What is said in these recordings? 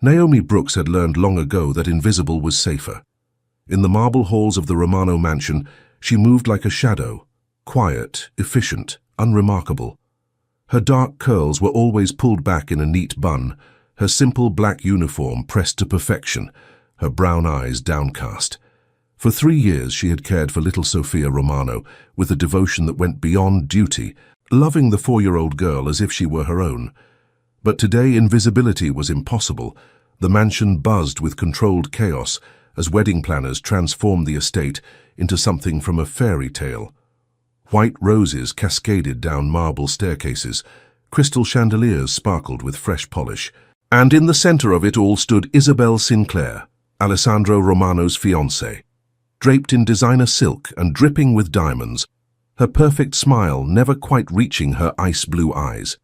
Naomi Brooks had learned long ago that invisible was safer. In the marble halls of the Romano mansion, she moved like a shadow, quiet, efficient, unremarkable. Her dark curls were always pulled back in a neat bun, her simple black uniform pressed to perfection, her brown eyes downcast. For 3 years she had cared for little Sophia Romano with a devotion that went beyond duty, loving the 4-year-old girl as if she were her own. But today invisibility was impossible. The mansion buzzed with controlled chaos as wedding planners transformed the estate into something from a fairy tale. White roses cascaded down marble staircases, crystal chandeliers sparkled with fresh polish, and in the center of it all stood Isabel Sinclair, Alessandro Romano's fiancée. Draped in designer silk and dripping with diamonds, her perfect smile never quite reaching her ice-blue eyes.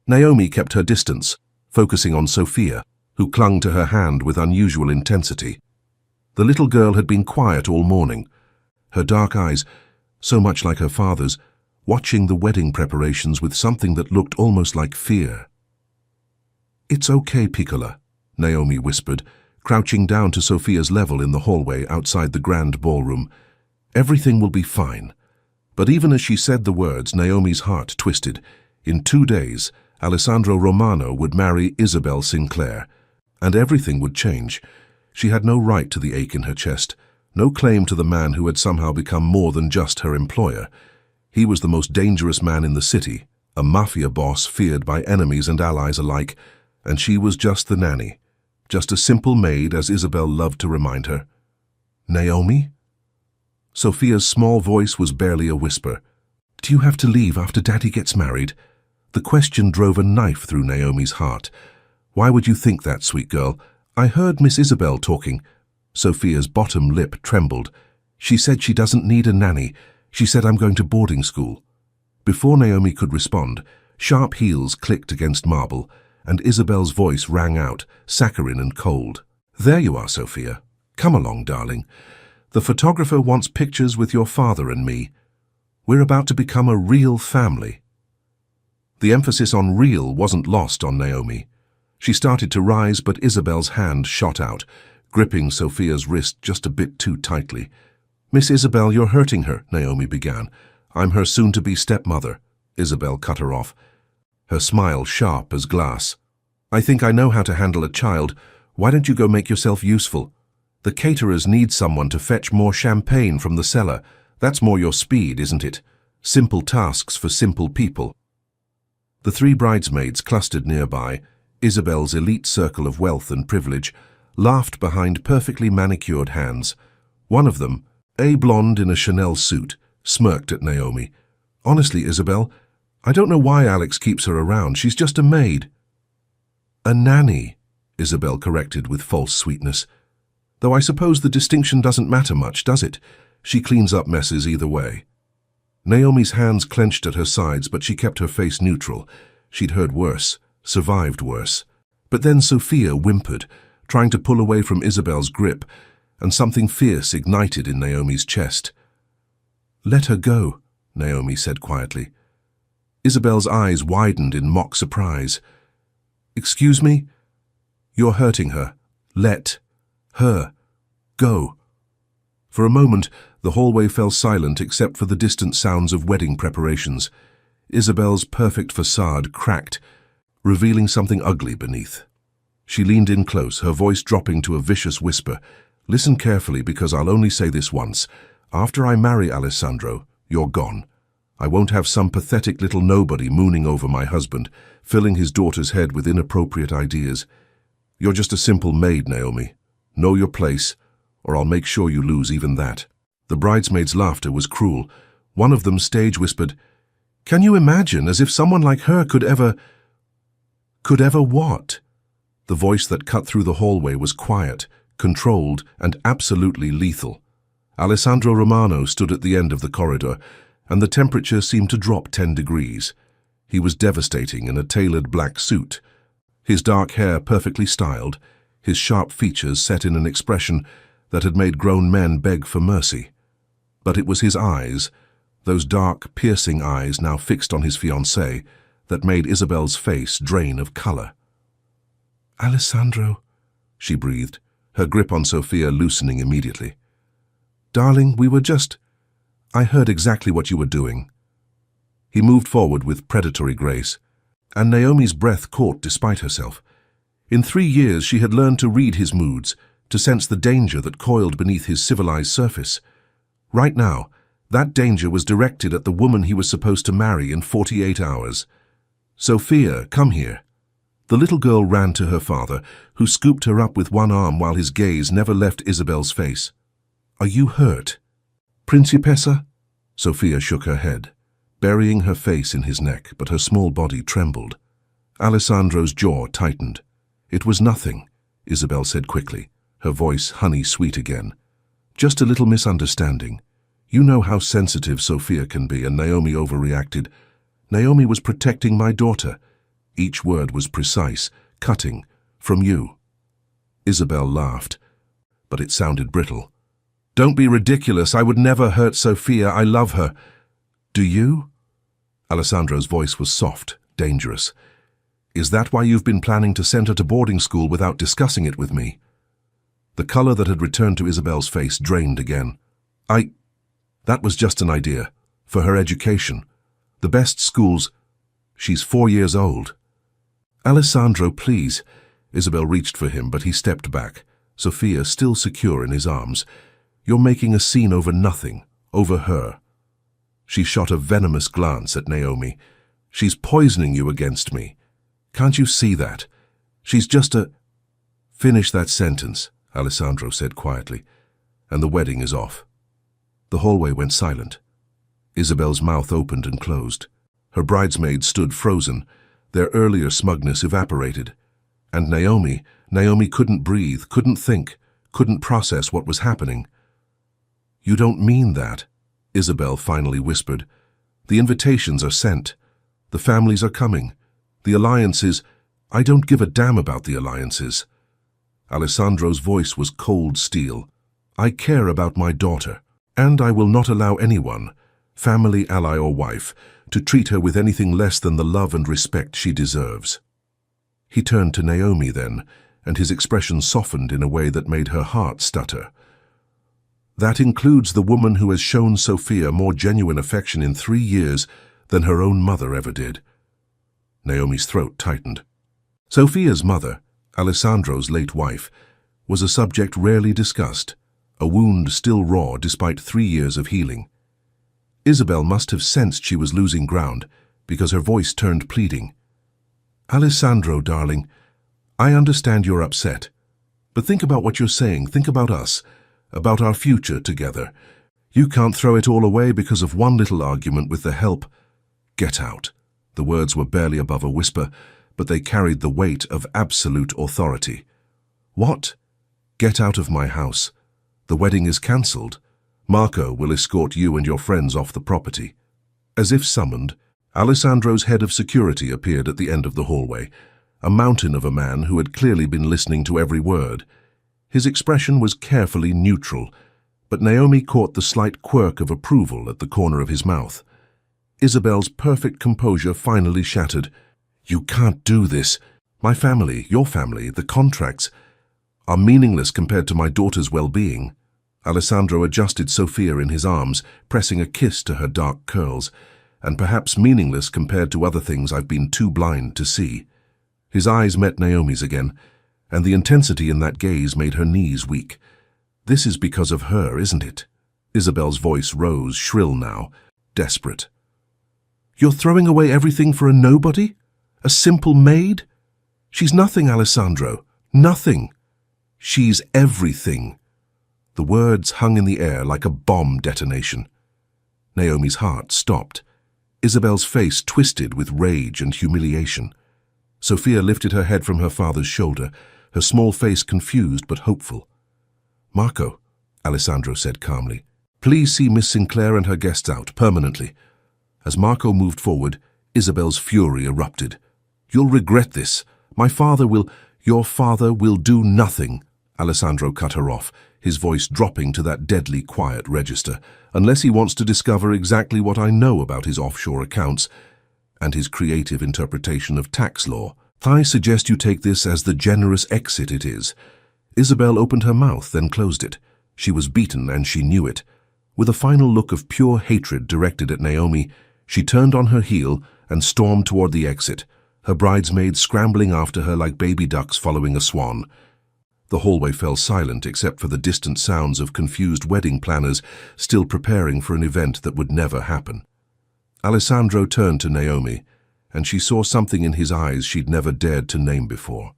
Naomi kept her distance, focusing on Sophia, who clung to her hand with unusual intensity. The little girl had been quiet all morning, her dark eyes, so much like her father's, watching the wedding preparations with something that looked almost like fear. "It's okay, Piccola," Naomi whispered, crouching down to Sophia's level in the hallway outside the grand ballroom. "Everything will be fine." But even as she said the words, Naomi's heart twisted. In 2 days, Alessandro Romano would marry Isabel Sinclair, and everything would change. She had no right to the ache in her chest, no claim to the man who had somehow become more than just her employer. He was the most dangerous man in the city, a mafia boss feared by enemies and allies alike, and she was just the nanny. Just a simple maid, as Isabel loved to remind her. "Naomi?" Sophia's small voice was barely a whisper. "Do you have to leave after Daddy gets married?" The question drove a knife through Naomi's heart. "Why would you think that, sweet girl? I heard Miss Isabel talking." Sophia's bottom lip trembled. "She said she doesn't need a nanny. She said I'm going to boarding school." Before Naomi could respond, sharp heels clicked against marble, and Isabel's voice rang out, saccharine and cold. "There you are, Sophia. Come along, darling. The photographer wants pictures with your father and me. We're about to become a real family." The emphasis on real wasn't lost on Naomi. She started to rise, but Isabel's hand shot out, gripping Sophia's wrist just a bit too tightly. "Miss Isabel, you're hurting her," Naomi began. "I'm her soon-to-be stepmother," Isabel cut her off, her smile sharp as glass. "I think I know how to handle a child. Why don't you go make yourself useful? The caterers need someone to fetch more champagne from the cellar. That's more your speed, isn't it? Simple tasks for simple people." The 3 bridesmaids clustered nearby, Isabel's elite circle of wealth and privilege, laughed behind perfectly manicured hands. One of them, a blonde in a Chanel suit, smirked at Naomi. "Honestly, Isabel, I don't know why Alex keeps her around. She's just a maid." "A nanny," Isabel corrected with false sweetness. "Though I suppose the distinction doesn't matter much, does it? She cleans up messes either way." Naomi's hands clenched at her sides, but she kept her face neutral. She'd heard worse, survived worse. But then Sophia whimpered, trying to pull away from Isabel's grip, and something fierce ignited in Naomi's chest. "Let her go," Naomi said quietly. Isabel's eyes widened in mock surprise. "Excuse me? You're hurting her. Let her go." For a moment, the hallway fell silent except for the distant sounds of wedding preparations. Isabel's perfect facade cracked, revealing something ugly beneath. She leaned in close, her voice dropping to a vicious whisper. "Listen carefully, because I'll only say this once. After I marry Alessandro, you're gone. I won't have some pathetic little nobody mooning over my husband, filling his daughter's head with inappropriate ideas. You're just a simple maid, Naomi. Know your place, or I'll make sure you lose even that." The bridesmaids' laughter was cruel. One of them stage whispered, "Can you imagine, as if someone like her could ever what?" The voice that cut through the hallway was quiet, controlled, and absolutely lethal. Alessandro Romano stood at the end of the corridor, and the temperature seemed to drop 10 degrees. He was devastating in a tailored black suit, his dark hair perfectly styled, his sharp features set in an expression that had made grown men beg for mercy. But it was his eyes, those dark, piercing eyes now fixed on his fiancée, that made Isabel's face drain of color. "Alessandro," she breathed, her grip on Sophia loosening immediately. Darling, I heard exactly what you were doing. He moved forward with predatory grace, and Naomi's breath caught despite herself. In 3 years she had learned to read his moods, to sense the danger that coiled beneath his civilized surface. Right now, that danger was directed at the woman he was supposed to marry in 48 hours. Sophia, come here. The little girl ran to her father, who scooped her up with one arm while his gaze never left Isabel's face. Are you hurt? Principessa? Sophia shook her head, burying her face in his neck, but her small body trembled. Alessandro's jaw tightened. It was nothing, Isabel said quickly, her voice honey-sweet again. Just a little misunderstanding. You know how sensitive Sophia can be, and Naomi overreacted. Naomi was protecting my daughter. Each word was precise, cutting, from you. Isabel laughed, but it sounded brittle. Don't be ridiculous. I would never hurt Sophia. I love her. Do you? Alessandro's voice was soft, dangerous. Is that why you've been planning to send her to boarding school without discussing it with me? The color that had returned to Isabel's face drained again. That was just an idea. For her education. The best schools. She's 4 years old. Alessandro, please. Isabel reached for him, but he stepped back, Sophia still secure in his arms. You're making a scene over nothing, over her. She shot a venomous glance at Naomi. She's poisoning you against me. Can't you see that? She's just a... Finish that sentence, Alessandro said quietly, and the wedding is off. The hallway went silent. Isabel's mouth opened and closed. Her bridesmaids stood frozen, their earlier smugness evaporated. And Naomi couldn't breathe, couldn't think, couldn't process what was happening. You don't mean that, Isabel finally whispered. The invitations are sent. The families are coming. The alliances, I don't give a damn about the alliances. Alessandro's voice was cold steel. I care about my daughter, and I will not allow anyone, family, ally, or wife, to treat her with anything less than the love and respect she deserves. He turned to Naomi then, and his expression softened in a way that made her heart stutter. That includes the woman who has shown Sophia more genuine affection in 3 years than her own mother ever did. Naomi's throat tightened. Sophia's mother, Alessandro's late wife, was a subject rarely discussed, a wound still raw despite 3 years of healing. Isabel must have sensed she was losing ground, because her voice turned pleading. Alessandro, darling, I understand you're upset, but think about what you're saying, think about us, about our future together. You can't throw it all away because of one little argument with the help. Get out. The words were barely above a whisper, but they carried the weight of absolute authority. What? Get out of my house. The wedding is cancelled. Marco will escort you and your friends off the property. As if summoned, Alessandro's head of security appeared at the end of the hallway, a mountain of a man who had clearly been listening to every word. His expression was carefully neutral, but Naomi caught the slight quirk of approval at the corner of his mouth. Isabel's perfect composure finally shattered. You can't do this. My family, your family, the contracts are meaningless compared to my daughter's well-being. Alessandro adjusted Sophia in his arms, pressing a kiss to her dark curls, and perhaps meaningless compared to other things I've been too blind to see. His eyes met Naomi's again, and the intensity in that gaze made her knees weak. This is because of her, isn't it? Isabel's voice rose, shrill now, desperate. You're throwing away everything for a nobody? A simple maid? She's nothing, Alessandro. Nothing. She's everything. The words hung in the air like a bomb detonation. Naomi's heart stopped. Isabel's face twisted with rage and humiliation. Sophia lifted her head from her father's shoulder, her small face confused but hopeful. Marco, Alessandro said calmly, please see Miss Sinclair and her guests out, permanently. As Marco moved forward, Isabel's fury erupted. You'll regret this. Your father will do nothing. Alessandro cut her off, his voice dropping to that deadly quiet register, unless he wants to discover exactly what I know about his offshore accounts and his creative interpretation of tax law. I suggest you take this as the generous exit it is. Isabel opened her mouth, then closed it. She was beaten, and she knew it. With a final look of pure hatred directed at Naomi, she turned on her heel and stormed toward the exit, her bridesmaids scrambling after her like baby ducks following a swan. The hallway fell silent except for the distant sounds of confused wedding planners still preparing for an event that would never happen. Alessandro turned to Naomi, and she saw something in his eyes she'd never dared to name before.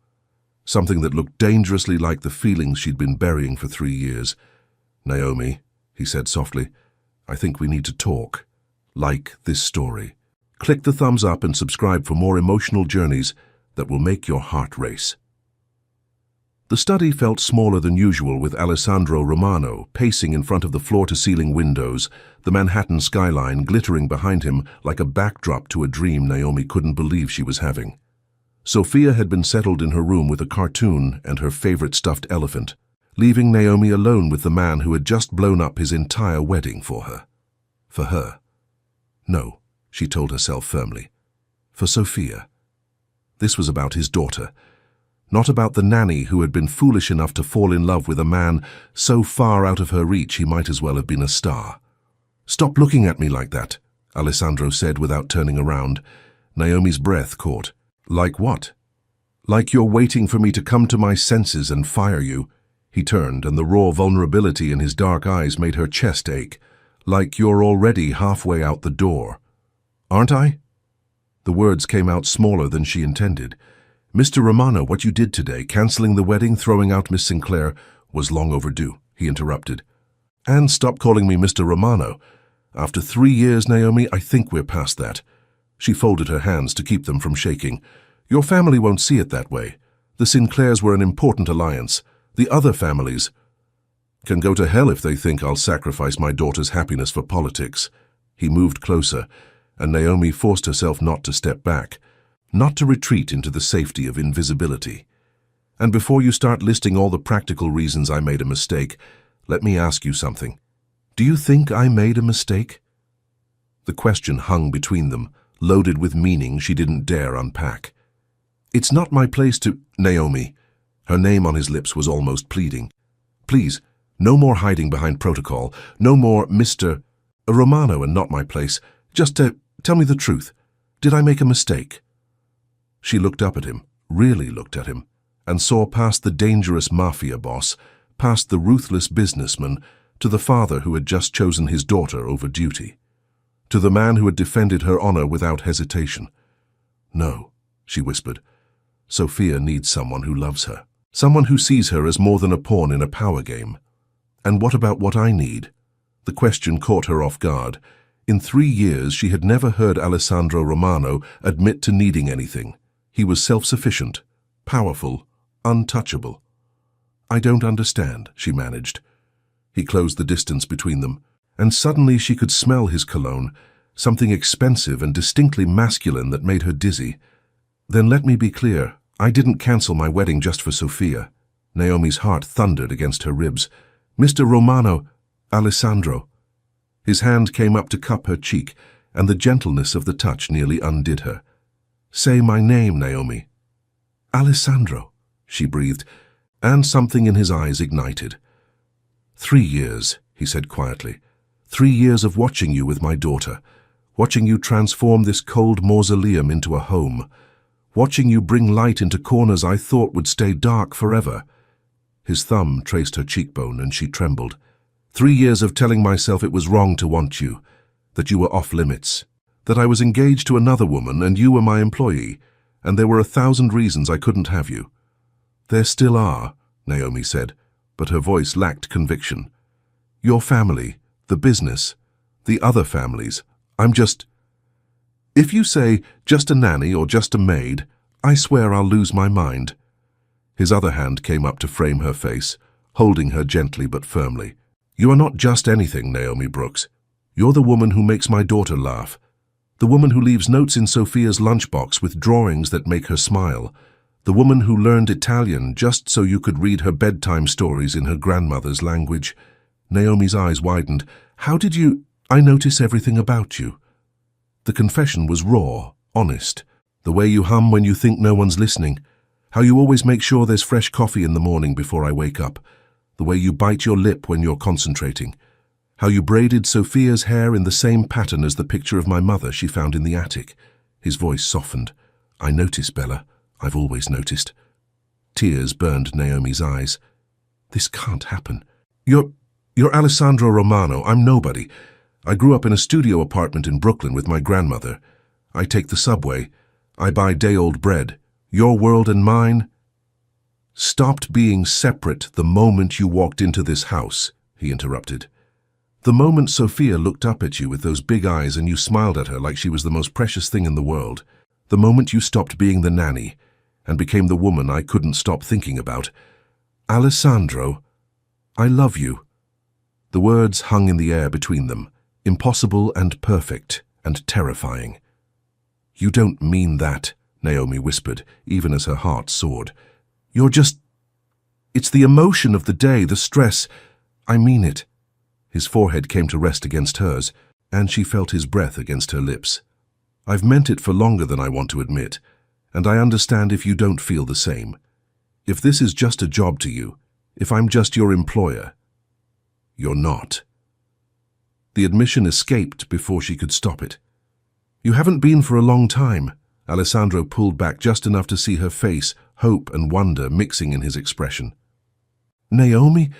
Something that looked dangerously like the feelings she'd been burying for 3 years. "Naomi," he said softly, "I think we need to talk. Like this story. Click the thumbs up and subscribe for more emotional journeys that will make your heart race." The study felt smaller than usual with Alessandro Romano pacing in front of the floor-to-ceiling windows, the Manhattan skyline glittering behind him like a backdrop to a dream Naomi couldn't believe she was having. Sophia had been settled in her room with a cartoon and her favorite stuffed elephant, leaving Naomi alone with the man who had just blown up his entire wedding for her. For her. No, she told herself firmly. For Sophia. This was about his daughter. Not about the nanny who had been foolish enough to fall in love with a man so far out of her reach he might as well have been a star. "Stop looking at me like that," Alessandro said without turning around. Naomi's breath caught. "Like what?" "Like you're waiting for me to come to my senses and fire you." He turned, and the raw vulnerability in his dark eyes made her chest ache. "Like you're already halfway out the door." "Aren't I?" The words came out smaller than she intended. "Mr. Romano, what you did today, cancelling the wedding, throwing out Miss Sinclair, was long overdue," he interrupted. "And stop calling me Mr. Romano. After 3 years, Naomi, I think we're past that." She folded her hands to keep them from shaking. "Your family won't see it that way. The Sinclairs were an important alliance. The other families can go to hell if they think I'll sacrifice my daughter's happiness for politics." He moved closer, and Naomi forced herself not to step back, not to retreat into the safety of invisibility. "And before you start listing all the practical reasons I made a mistake, let me ask you something. Do you think I made a mistake?" The question hung between them, loaded with meaning she didn't dare unpack. "It's not my place to—" "Naomi." Her name on his lips was almost pleading. "Please, no more hiding behind protocol, no more Mr. Romano and not my place. Just tell me the truth. Did I make a mistake?" She looked up at him, really looked at him, and saw past the dangerous Mafia boss, past the ruthless businessman, to the father who had just chosen his daughter over duty, to the man who had defended her honor without hesitation. "No," she whispered. "Sophia needs someone who loves her, someone who sees her as more than a pawn in a power game." "And what about what I need?" The question caught her off guard. In 3 years, she had never heard Alessandro Romano admit to needing anything. He was self-sufficient, powerful, untouchable. "I don't understand," she managed. He closed the distance between them, and suddenly she could smell his cologne, something expensive and distinctly masculine that made her dizzy. "Then let me be clear. I didn't cancel my wedding just for Sophia." Naomi's heart thundered against her ribs. "Mr. Romano, Alessandro." His hand came up to cup her cheek, and the gentleness of the touch nearly undid her. "Say my name, Naomi." "Alessandro," she breathed, and something in his eyes ignited. 3 years, he said quietly. 3 years of watching you with my daughter, watching you transform this cold mausoleum into a home, watching you bring light into corners I thought would stay dark forever." His thumb traced her cheekbone, and she trembled. 3 years of telling myself it was wrong to want you, that you were off limits, that I was engaged to another woman and you were my employee, and there were 1,000 reasons I couldn't have you. "There still are," Naomi said, but her voice lacked conviction. "Your family, the business, the other families. I'm just—" "If you say just a nanny or just a maid, I swear I'll lose my mind." His other hand came up to frame her face, holding her gently but firmly. "You are not just anything, Naomi Brooks. You're the woman who makes my daughter laugh, the woman who leaves notes in Sophia's lunchbox with drawings that make her smile, the woman who learned Italian just so you could read her bedtime stories in her grandmother's language." Naomi's eyes widened. "How did you—" "I notice everything about you." The confession was raw, honest. "The way you hum when you think no one's listening. How you always make sure there's fresh coffee in the morning before I wake up. The way you bite your lip when you're concentrating. How you braided Sophia's hair in the same pattern as the picture of my mother she found in the attic. His voice softened. I notice, Bella. I've always noticed. Tears burned Naomi's eyes. This can't happen. You're Alessandro Romano. I'm nobody. I grew up in a studio apartment in Brooklyn with my grandmother. I take the subway. I buy day-old bread. Your world and mine stopped being separate the moment you walked into this house, he interrupted. The moment Sophia looked up at you with those big eyes and you smiled at her like she was the most precious thing in the world. The moment you stopped being the nanny and became the woman I couldn't stop thinking about. Alessandro, I love you. The words hung in the air between them, impossible and perfect and terrifying. You don't mean that, Naomi whispered, even as her heart soared. You're just... It's the emotion of the day, the stress. I mean it. His forehead came to rest against hers, and she felt his breath against her lips. I've meant it for longer than I want to admit, and I understand if you don't feel the same. If this is just a job to you, if I'm just your employer, you're not. The admission escaped before she could stop it. You haven't been for a long time. Alessandro pulled back just enough to see her face, hope and wonder mixing in his expression. Naomi,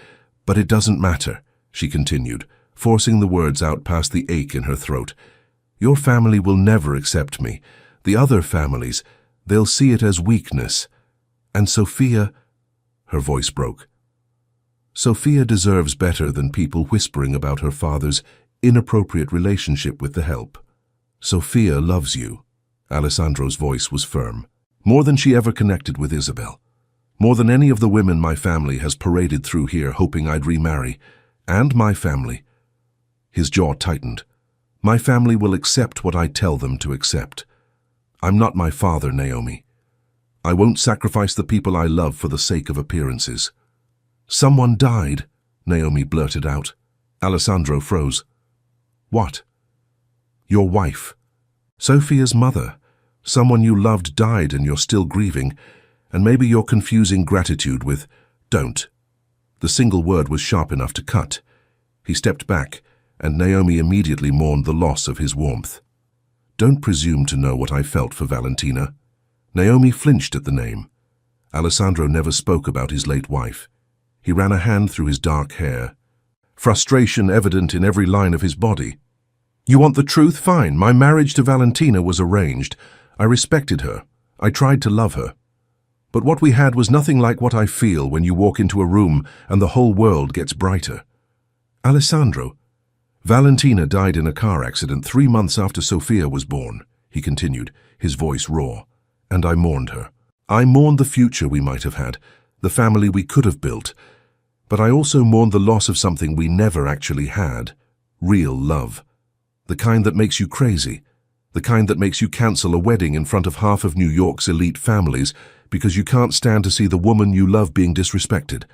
but it doesn't matter, she continued, forcing the words out past the ache in her throat. Your family will never accept me. The other families, they'll see it as weakness. And Sophia, her voice broke. Sophia deserves better than people whispering about her father's inappropriate relationship with the help. Sophia loves you. Alessandro's voice was firm. More than she ever connected with Isabel. More than any of the women my family has paraded through here hoping I'd remarry. And my family. His jaw tightened. My family will accept what I tell them to accept. I'm not my father, Naomi. I won't sacrifice the people I love for the sake of appearances. Someone died, Naomi blurted out. Alessandro froze. What? Your wife. Sophia's mother. Someone you loved died and you're still grieving, and maybe you're confusing gratitude with don't. The single word was sharp enough to cut. He stepped back, and Naomi immediately mourned the loss of his warmth. Don't presume to know what I felt for Valentina. Naomi flinched at the name. Alessandro never spoke about his late wife. He ran a hand through his dark hair, frustration evident in every line of his body. You want the truth? Fine. My marriage to Valentina was arranged. I respected her. I tried to love her. But what we had was nothing like what I feel when you walk into a room and the whole world gets brighter. Alessandro, Valentina died in a car accident 3 months after Sophia was born, he continued, his voice raw. And I mourned her. I mourned the future we might have had, the family we could have built. But I also mourned the loss of something we never actually had, real love. The kind that makes you crazy, the kind that makes you cancel a wedding in front of half of New York's elite families because you can't stand to see the woman you love being disrespected.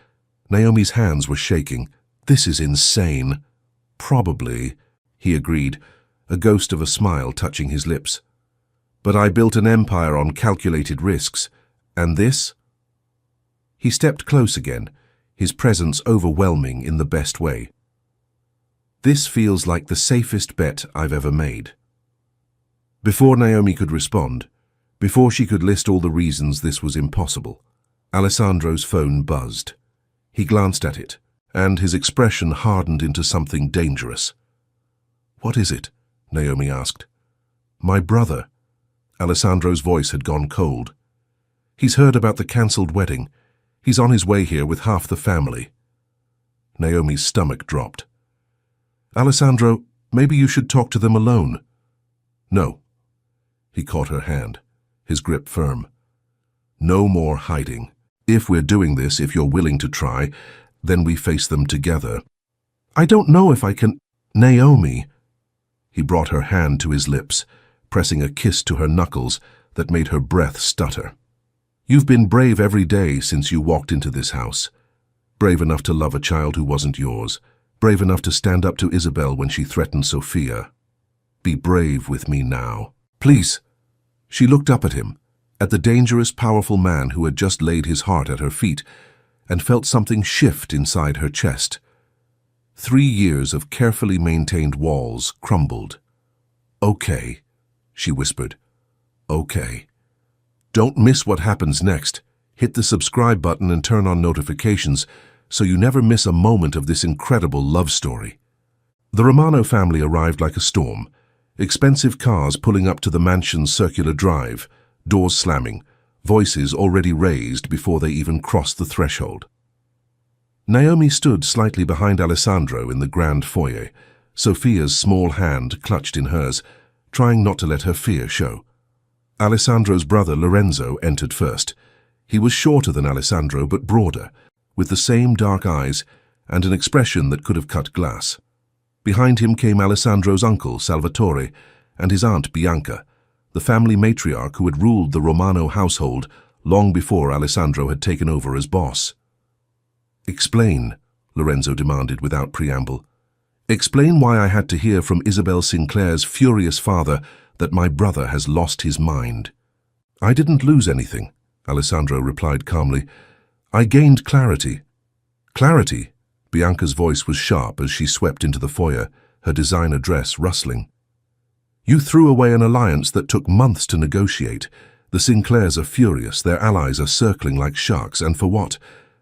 Naomi's hands were shaking. This is insane. Probably, he agreed, a ghost of a smile touching his lips. But I built an empire on calculated risks. And this? He stepped close again, his presence overwhelming in the best way. This feels like the safest bet I've ever made. Before Naomi could respond, before she could list all the reasons this was impossible, Alessandro's phone buzzed. He glanced at it, and his expression hardened into something dangerous. What is it? Naomi asked. My brother. Alessandro's voice had gone cold. He's heard about the cancelled wedding. He's on his way here with half the family. Naomi's stomach dropped. Alessandro, maybe you should talk to them alone. No. He caught her hand, his grip firm. No more hiding. If we're doing this, if you're willing to try, then we face them together. I don't know if I can... Naomi. He brought her hand to his lips, pressing a kiss to her knuckles that made her breath stutter. You've been brave every day since you walked into this house. Brave enough to love a child who wasn't yours. Brave enough to stand up to Isabel when she threatened Sophia. Be brave with me now. Please. She looked up at him, at the dangerous, powerful man who had just laid his heart at her feet, and felt something shift inside her chest. 3 years of carefully maintained walls crumbled. "Okay," she whispered. "Okay. Don't miss what happens next. Hit the subscribe button and turn on notifications so you never miss a moment of this incredible love story." The Romano family arrived like a storm. Expensive cars pulling up to the mansion's circular drive, doors slamming, voices already raised before they even crossed the threshold. Naomi stood slightly behind Alessandro in the grand foyer, Sophia's small hand clutched in hers, trying not to let her fear show. Alessandro's brother Lorenzo entered first. He was shorter than Alessandro but broader, with the same dark eyes and an expression that could have cut glass. Behind him came Alessandro's uncle, Salvatore, and his aunt, Bianca, the family matriarch who had ruled the Romano household long before Alessandro had taken over as boss. "Explain," Lorenzo demanded without preamble. "Explain why I had to hear from Isabel Sinclair's furious father that my brother has lost his mind." "I didn't lose anything," Alessandro replied calmly. "I gained clarity." "Clarity?" Bianca's voice was sharp as she swept into the foyer, her designer dress rustling. "You threw away an alliance that took months to negotiate. The Sinclairs are furious, their allies are circling like sharks, and for what?"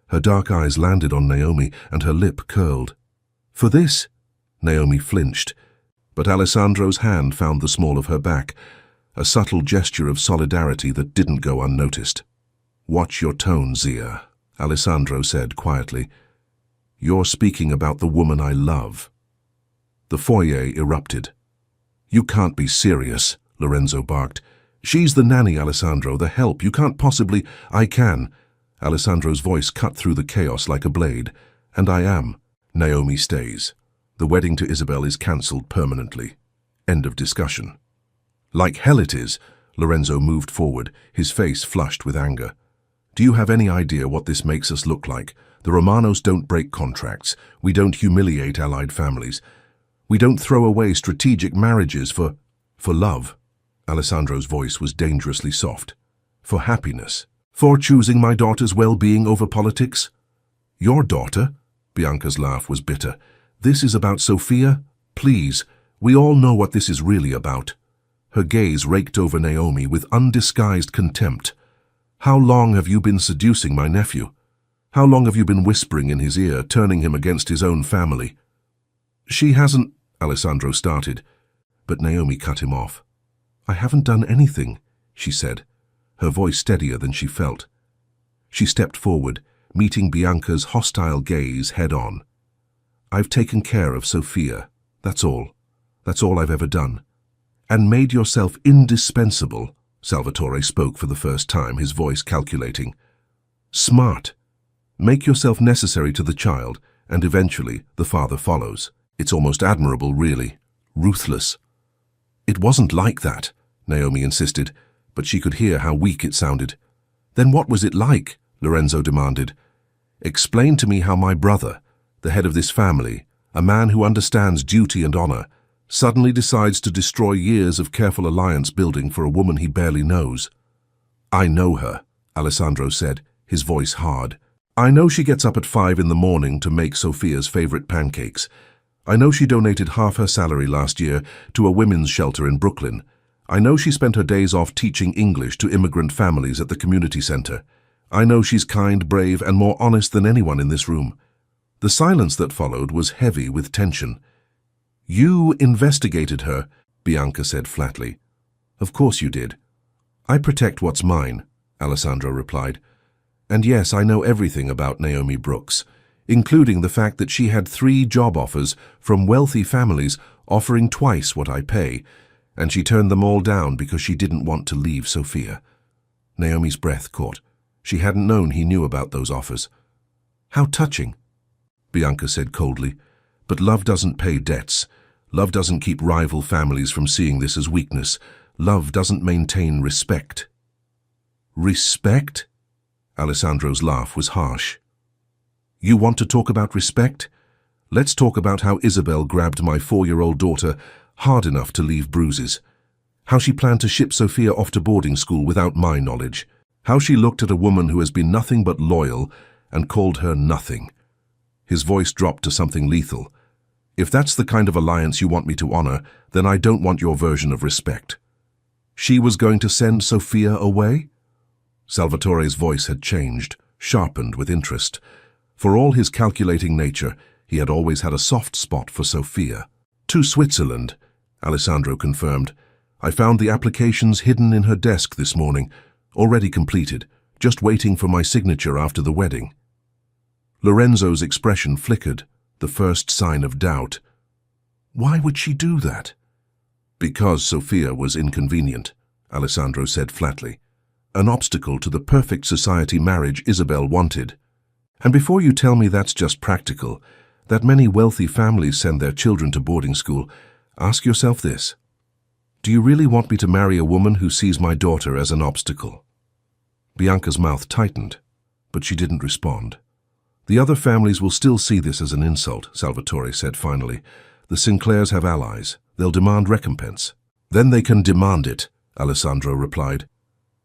Her dark eyes landed on Naomi, and her lip curled. "For this?" Naomi flinched, but Alessandro's hand found the small of her back, a subtle gesture of solidarity that didn't go unnoticed. "Watch your tone, Zia," Alessandro said quietly. "You're speaking about the woman I love." The foyer erupted. "You can't be serious," Lorenzo barked. "She's the nanny, Alessandro, the help. You can't possibly—" "I can." Alessandro's voice cut through the chaos like a blade. "And I am." "Naomi stays. The wedding to Isabel is cancelled permanently. End of discussion." "Like hell it is." Lorenzo moved forward, his face flushed with anger. "Do you have any idea what this makes us look like? The Romanos don't break contracts. We don't humiliate allied families. We don't throw away strategic marriages for love." Alessandro's voice was dangerously soft. "For happiness. For choosing my daughter's well-being over politics." "Your daughter?" Bianca's laugh was bitter. "This is about Sophia? Please, we all know what this is really about." Her gaze raked over Naomi with undisguised contempt. "How long have you been seducing my nephew? How long have you been whispering in his ear, turning him against his own family?" "She hasn't—" Alessandro started, but Naomi cut him off. "I haven't done anything," she said, her voice steadier than she felt. She stepped forward, meeting Bianca's hostile gaze head-on. "I've taken care of Sophia. That's all. That's all I've ever done. And made yourself indispensable," Salvatore spoke for the first time, his voice calculating. "Smart. Make yourself necessary to the child, and eventually the father follows. It's almost admirable, really. Ruthless." "It wasn't like that," Naomi insisted, but she could hear how weak it sounded. "Then what was it like?" Lorenzo demanded. "Explain to me how my brother, the head of this family, a man who understands duty and honor, suddenly decides to destroy years of careful alliance building for a woman he barely knows." "I know her," Alessandro said, his voice hard. "I know she gets up at 5 in the morning to make Sophia's favorite pancakes. I know she donated half her salary last year to a women's shelter in Brooklyn. I know she spent her days off teaching English to immigrant families at the community center. I know she's kind, brave, and more honest than anyone in this room." The silence that followed was heavy with tension. "You investigated her," Bianca said flatly. "Of course you did." "I protect what's mine," Alessandro replied. "And yes, I know everything about Naomi Brooks, including the fact that she had 3 job offers from wealthy families offering twice what I pay, and she turned them all down because she didn't want to leave Sophia." Naomi's breath caught. She hadn't known he knew about those offers. "How touching," Bianca said coldly. "But love doesn't pay debts. Love doesn't keep rival families from seeing this as weakness. Love doesn't maintain respect." "Respect?" Alessandro's laugh was harsh. "You want to talk about respect? Let's talk about how Isabel grabbed my 4-year-old daughter hard enough to leave bruises. How she planned to ship Sophia off to boarding school without my knowledge. How she looked at a woman who has been nothing but loyal and called her nothing. His voice dropped to something lethal. If that's the kind of alliance you want me to honor, then I don't want your version of respect. She was going to send Sophia away? Salvatore's voice had changed, sharpened with interest. For all his calculating nature, he had always had a soft spot for Sophia. To Switzerland, Alessandro confirmed. I found the applications hidden in her desk this morning, already completed, just waiting for my signature after the wedding. Lorenzo's expression flickered, the first sign of doubt. Why would she do that? Because Sophia was inconvenient, Alessandro said flatly. An obstacle to the perfect society marriage Isabel wanted. And before you tell me that's just practical, that many wealthy families send their children to boarding school, ask yourself this. Do you really want me to marry a woman who sees my daughter as an obstacle? Bianca's mouth tightened, but she didn't respond. The other families will still see this as an insult, Salvatore said finally. The Sinclairs have allies. They'll demand recompense. Then they can demand it, Alessandro replied.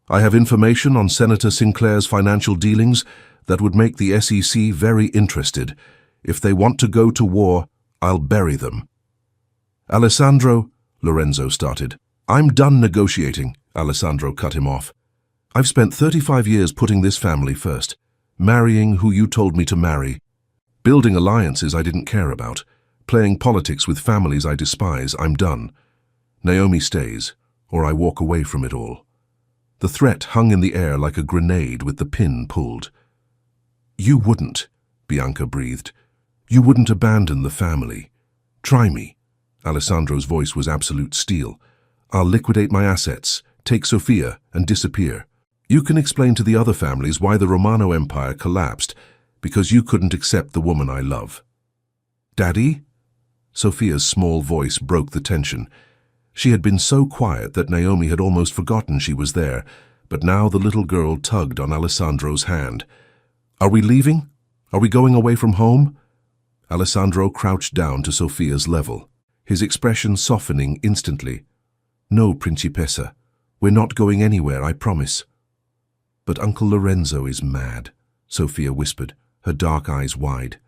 I have information on Senator Sinclair's financial dealings that would make the SEC very interested. If they want to go to war, I'll bury them. Alessandro, Lorenzo started. I'm done negotiating, Alessandro cut him off. I've spent 35 years putting this family first, marrying who you told me to marry, building alliances I didn't care about, playing politics with families I despise. I'm done. Naomi stays, or I walk away from it all. The threat hung in the air like a grenade with the pin pulled. You wouldn't, Bianca breathed. You wouldn't abandon the family. Try me. Alessandro's voice was absolute steel. I'll liquidate my assets, take Sophia, and disappear. You can explain to the other families why the Romano Empire collapsed, because you couldn't accept the woman I love. Daddy? Sophia's small voice broke the tension. She had been so quiet that Naomi had almost forgotten she was there, but now the little girl tugged on Alessandro's hand. Are we leaving? Are we going away from home? Alessandro crouched down to Sophia's level, his expression softening instantly. No, Principessa. We're not going anywhere, I promise. But Uncle Lorenzo is mad, Sophia whispered, her dark eyes wide.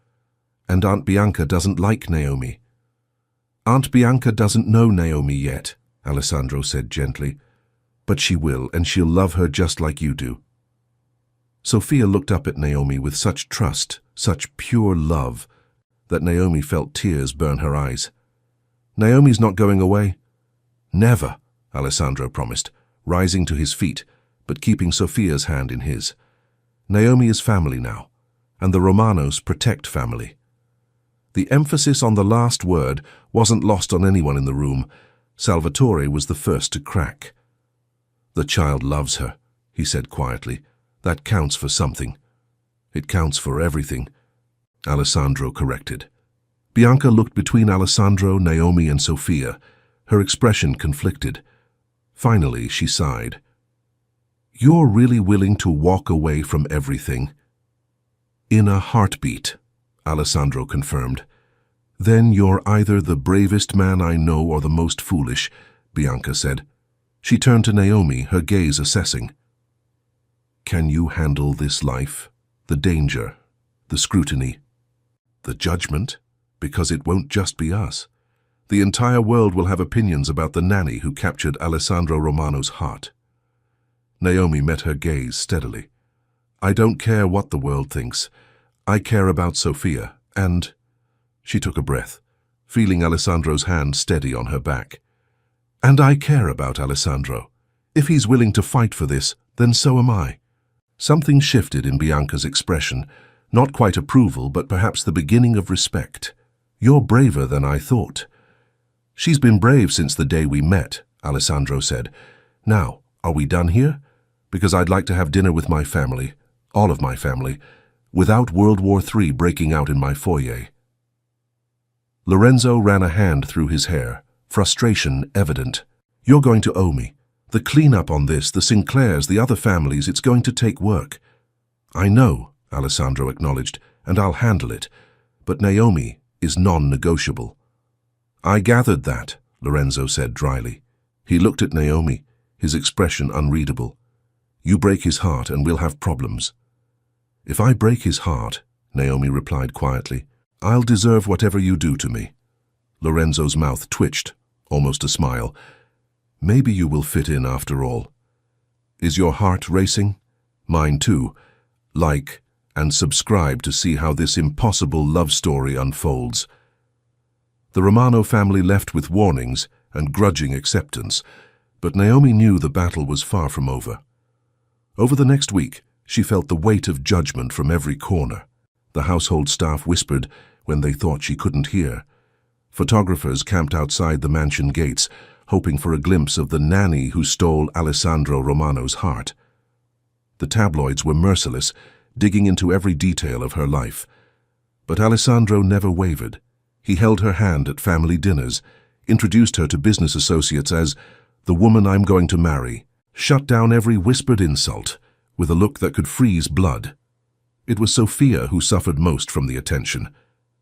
And Aunt Bianca doesn't like Naomi. Aunt Bianca doesn't know Naomi yet, Alessandro said gently. But she will, and she'll love her just like you do. Sophia looked up at Naomi with such trust, such pure love, that Naomi felt tears burn her eyes. Naomi's not going away. Never, Alessandro promised, rising to his feet, but keeping Sophia's hand in his. Naomi is family now, and the Romanos protect family. The emphasis on the last word wasn't lost on anyone in the room. Salvatore was the first to crack. The child loves her, he said quietly. That counts for something. It counts for everything, Alessandro corrected. Bianca looked between Alessandro, Naomi, and Sophia, her expression conflicted. Finally, she sighed. You're really willing to walk away from everything? In a heartbeat, Alessandro confirmed. Then you're either the bravest man I know or the most foolish, Bianca said. She turned to Naomi, her gaze assessing. Can you handle this life? The danger, the scrutiny, the judgment? Because it won't just be us. The entire world will have opinions about the nanny who captured Alessandro Romano's heart. Naomi met her gaze steadily. I don't care what the world thinks. I care about Sophia, and... She took a breath, feeling Alessandro's hand steady on her back. And I care about Alessandro. If he's willing to fight for this, then so am I. Something shifted in Bianca's expression, not quite approval, but perhaps the beginning of respect. You're braver than I thought. She's been brave since the day we met, Alessandro said. Now, are we done here? Because I'd like to have dinner with my family, all of my family, without World War III breaking out in my foyer. Lorenzo ran a hand through his hair, frustration evident. You're going to owe me. The cleanup on this, the Sinclairs, the other families, it's going to take work. I know, Alessandro acknowledged, and I'll handle it. But Naomi is non-negotiable. I gathered that, Lorenzo said dryly. He looked at Naomi, his expression unreadable. You break his heart and we'll have problems. If I break his heart, Naomi replied quietly, I'll deserve whatever you do to me. Lorenzo's mouth twitched, almost a smile. Maybe you will fit in after all. Is your heart racing? Mine too. Like and subscribe to see how this impossible love story unfolds. The Romano family left with warnings and grudging acceptance, but Naomi knew the battle was far from over. Over the next week, she felt the weight of judgment from every corner. The household staff whispered when they thought she couldn't hear. Photographers camped outside the mansion gates, hoping for a glimpse of the nanny who stole Alessandro Romano's heart. The tabloids were merciless, digging into every detail of her life. But Alessandro never wavered. He held her hand at family dinners, introduced her to business associates as the woman I'm going to marry, shut down every whispered insult with a look that could freeze blood. It was Sophia who suffered most from the attention.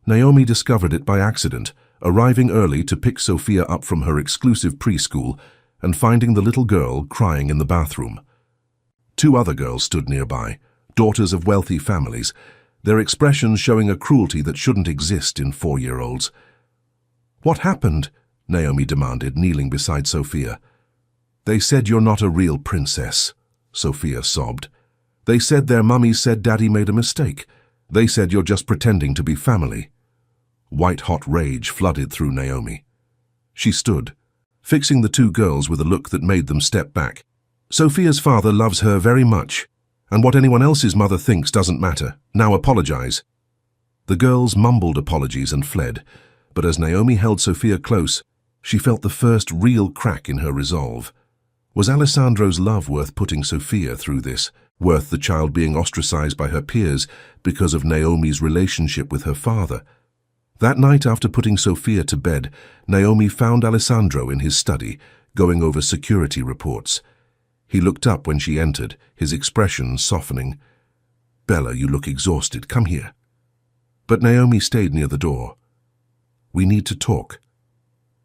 Naomi discovered it by accident, arriving early to pick Sophia up from her exclusive preschool and finding the little girl crying in the bathroom. Two other girls stood nearby, daughters of wealthy families, their expressions showing a cruelty that shouldn't exist in 4-year-olds. What happened? Naomi demanded, kneeling beside Sophia. They said you're not a real princess, Sophia sobbed. They said their mummy said Daddy made a mistake. They said you're just pretending to be family. White-hot rage flooded through Naomi. She stood, fixing the two girls with a look that made them step back. Sophia's father loves her very much, and what anyone else's mother thinks doesn't matter. Now apologize. The girls mumbled apologies and fled, but as Naomi held Sophia close, she felt the first real crack in her resolve. Was Alessandro's love worth putting Sophia through this, worth the child being ostracized by her peers because of Naomi's relationship with her father? That night, after putting Sophia to bed, Naomi found Alessandro in his study, going over security reports. He looked up when she entered, his expression softening. Bella, you look exhausted. Come here. But Naomi stayed near the door. We need to talk.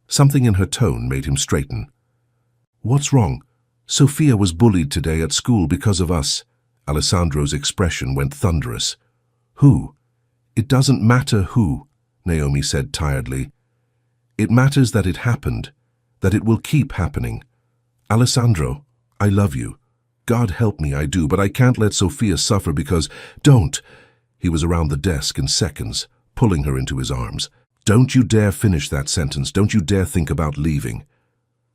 Something in her tone made him straighten. What's wrong? Sophia was bullied today at school because of us. Alessandro's expression went thunderous. Who? It doesn't matter who, Naomi said tiredly. It matters that it happened, that it will keep happening. Alessandro, I love you. God help me, I do, but I can't let Sophia suffer because... Don't! He was around the desk in seconds, pulling her into his arms. Don't you dare finish that sentence. Don't you dare think about leaving.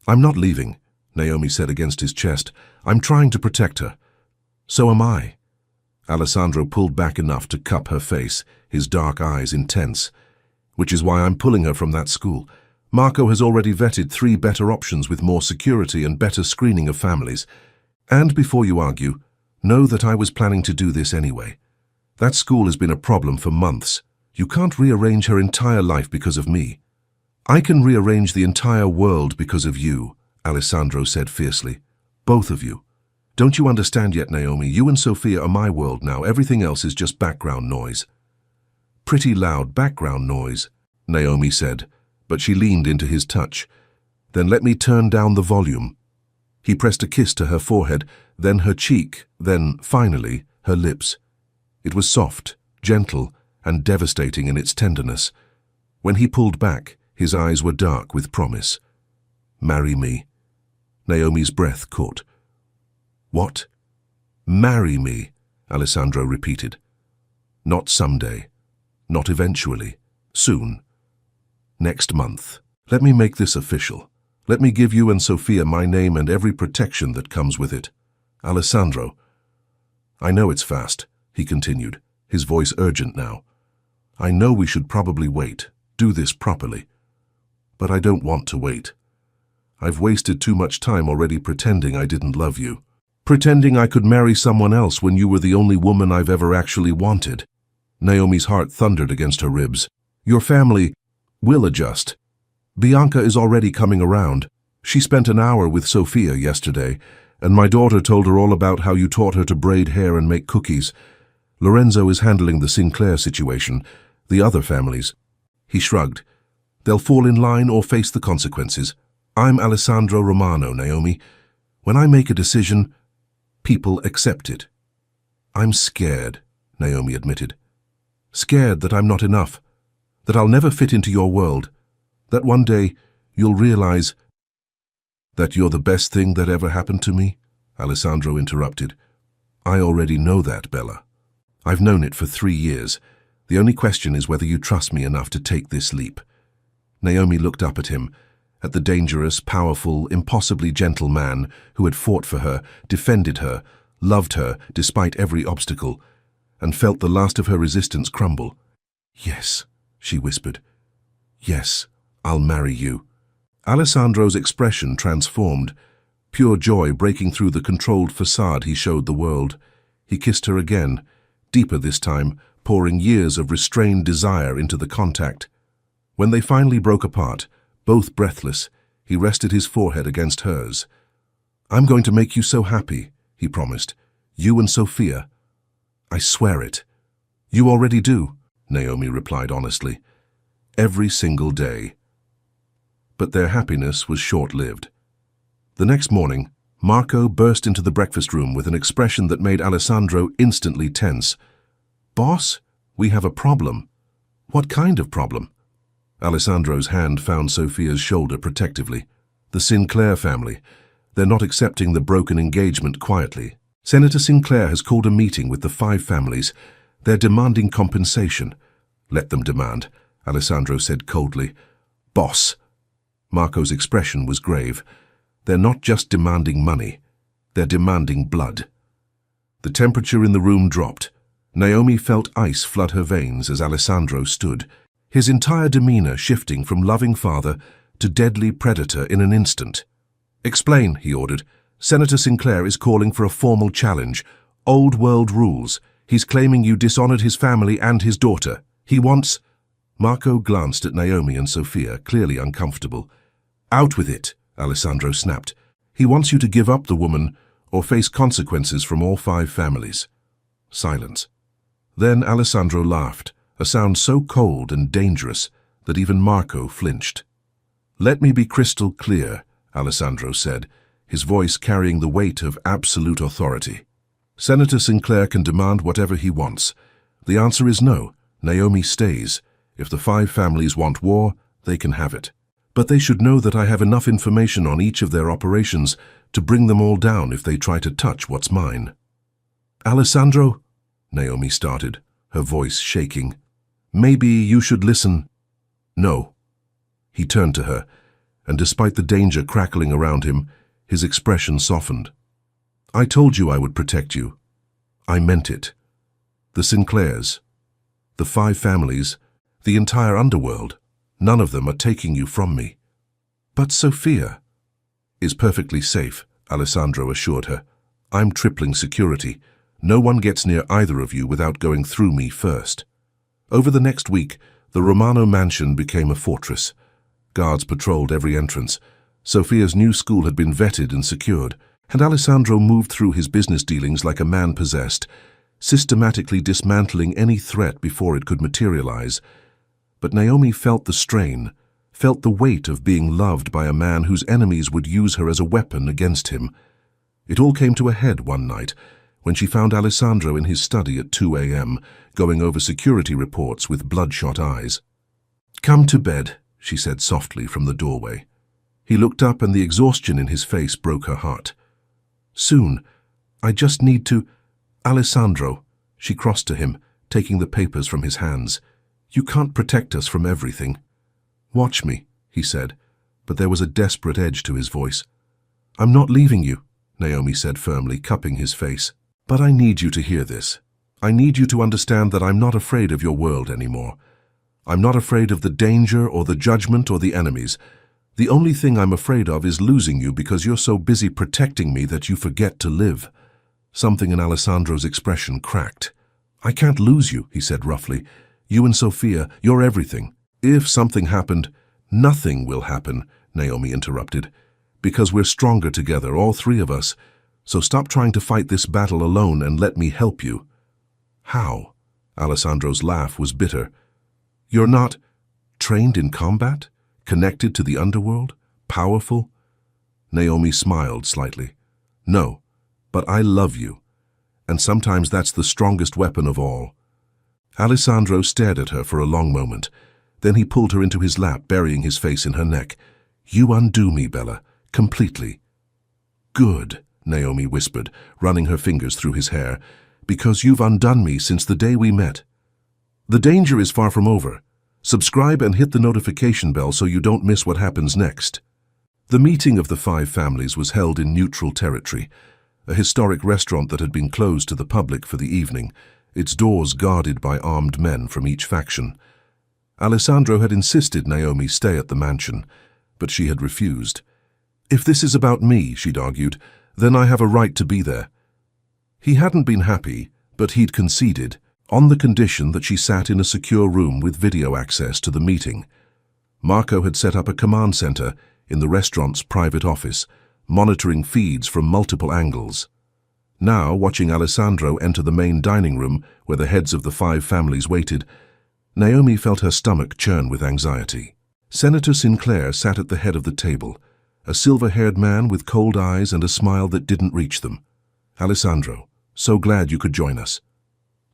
I'm not leaving, Naomi said against his chest. I'm trying to protect her. So am I. Alessandro pulled back enough to cup her face, his dark eyes intense. Which is why I'm pulling her from that school. Marco has already vetted 3 better options with more security and better screening of families. And before you argue, know that I was planning to do this anyway. That school has been a problem for months. You can't rearrange her entire life because of me. I can rearrange the entire world because of you, Alessandro said fiercely. Both of you. Don't you understand yet, Naomi? You and Sophia are my world now. Everything else is just background noise. Pretty loud background noise, Naomi said, but she leaned into his touch. Then let me turn down the volume. He pressed a kiss to her forehead, then her cheek, then, finally, her lips. It was soft, gentle, and devastating in its tenderness. When he pulled back, his eyes were dark with promise. Marry me. Naomi's breath caught. What? Marry me, Alessandro repeated. Not someday. Not eventually. Soon. Next month. Let me make this official. Let me give you and Sophia my name and every protection that comes with it. Alessandro. I know it's fast, he continued, his voice urgent now. I know we should probably wait, do this properly. But I don't want to wait. I've wasted too much time already pretending I didn't love you. Pretending I could marry someone else when you were the only woman I've ever actually wanted. Naomi's heart thundered against her ribs. Your family will adjust. Bianca is already coming around. She spent an hour with Sophia yesterday, and my daughter told her all about how you taught her to braid hair and make cookies. Lorenzo is handling the Sinclair situation, the other families. He shrugged. They'll fall in line or face the consequences. I'm Alessandro Romano, Naomi. When I make a decision, people accept it. I'm scared, Naomi admitted. Scared that I'm not enough, that I'll never fit into your world, that one day you'll realize that you're the best thing that ever happened to me, Alessandro interrupted. I already know that, Bella. I've known it for 3 years. The only question is whether you trust me enough to take this leap. Naomi looked up at him, at the dangerous, powerful, impossibly gentle man who had fought for her, defended her, loved her despite every obstacle, and felt the last of her resistance crumble. Yes, she whispered. Yes, I'll marry you. Alessandro's expression transformed, pure joy breaking through the controlled facade he showed the world. He kissed her again, deeper this time, pouring years of restrained desire into the contact. When they finally broke apart, both breathless, he rested his forehead against hers. I'm going to make you so happy, he promised. You and Sophia. I swear it. You already do, Naomi replied honestly. Every single day. But their happiness was short-lived. The next morning, Marco burst into the breakfast room with an expression that made Alessandro instantly tense. Boss, we have a problem. What kind of problem? Alessandro's hand found Sophia's shoulder protectively. The Sinclair family. They're not accepting the broken engagement quietly. Senator Sinclair has called a meeting with the 5 families. They're demanding compensation. Let them demand, Alessandro said coldly. Boss. Marco's expression was grave. They're not just demanding money. They're demanding blood. The temperature in the room dropped. Naomi felt ice flood her veins as Alessandro stood, his entire demeanor shifting from loving father to deadly predator in an instant. Explain, he ordered. Senator Sinclair is calling for a formal challenge. Old world rules. He's claiming you dishonored his family and his daughter. He wants... Marco glanced at Naomi and Sophia, clearly uncomfortable. Out with it, Alessandro snapped. He wants you to give up the woman or face consequences from all 5 families. Silence. Then Alessandro laughed, a sound so cold and dangerous that even Marco flinched. Let me be crystal clear, Alessandro said, his voice carrying the weight of absolute authority. Senator Sinclair can demand whatever he wants. The answer is no. Naomi stays. If the 5 families want war, they can have it. But they should know that I have enough information on each of their operations to bring them all down if they try to touch what's mine. Alessandro, Naomi started, her voice shaking. Maybe you should listen. No. He turned to her, and despite the danger crackling around him, his expression softened. I told you I would protect you. I meant it. The Sinclairs, the 5 families, the entire underworld, none of them are taking you from me. But Sophia is perfectly safe, Alessandro assured her. I'm tripling security. No one gets near either of you without going through me first. Over the next week, the Romano mansion became a fortress. Guards patrolled every entrance. Sophia's new school had been vetted and secured, and Alessandro moved through his business dealings like a man possessed, systematically dismantling any threat before it could materialize. But Naomi felt the strain, felt the weight of being loved by a man whose enemies would use her as a weapon against him. It all came to a head one night, when she found Alessandro in his study at 2 a.m., going over security reports with bloodshot eyes. Come to bed, she said softly from the doorway. He looked up and the exhaustion in his face broke her heart. Soon. I just need to... Alessandro, she crossed to him, taking the papers from his hands. You can't protect us from everything. Watch me, he said, but there was a desperate edge to his voice. I'm not leaving you, Naomi said firmly, cupping his face. But I need you to hear this. I need you to understand that I'm not afraid of your world anymore. I'm not afraid of the danger or the judgment or the enemies. The only thing I'm afraid of is losing you because you're so busy protecting me that you forget to live. Something in Alessandro's expression cracked. I can't lose you, he said roughly. You and Sophia, you're everything. If something happened, nothing will happen, Naomi interrupted. Because we're stronger together, all 3 of us. So stop trying to fight this battle alone and let me help you. How? Alessandro's laugh was bitter. You're not trained in combat? Connected to the underworld? Powerful? Naomi smiled slightly. No, but I love you. And sometimes that's the strongest weapon of all. Alessandro stared at her for a long moment. Then he pulled her into his lap, burying his face in her neck. You undo me, Bella, completely. Good, Naomi whispered, running her fingers through his hair, because you've undone me since the day we met. The danger is far from over. Subscribe and hit the notification bell so you don't miss what happens next. The meeting of the 5 families was held in neutral territory, a historic restaurant that had been closed to the public for the evening, its doors guarded by armed men from each faction. Alessandro had insisted Naomi stay at the mansion, but she had refused. If this is about me, she'd argued, then I have a right to be there. He hadn't been happy, but he'd conceded, on the condition that she sat in a secure room with video access to the meeting. Marco had set up a command center in the restaurant's private office, monitoring feeds from multiple angles. Now, watching Alessandro enter the main dining room where the heads of the 5 families waited, Naomi felt her stomach churn with anxiety. Senator Sinclair sat at the head of the table, a silver-haired man with cold eyes and a smile that didn't reach them. Alessandro, so glad you could join us.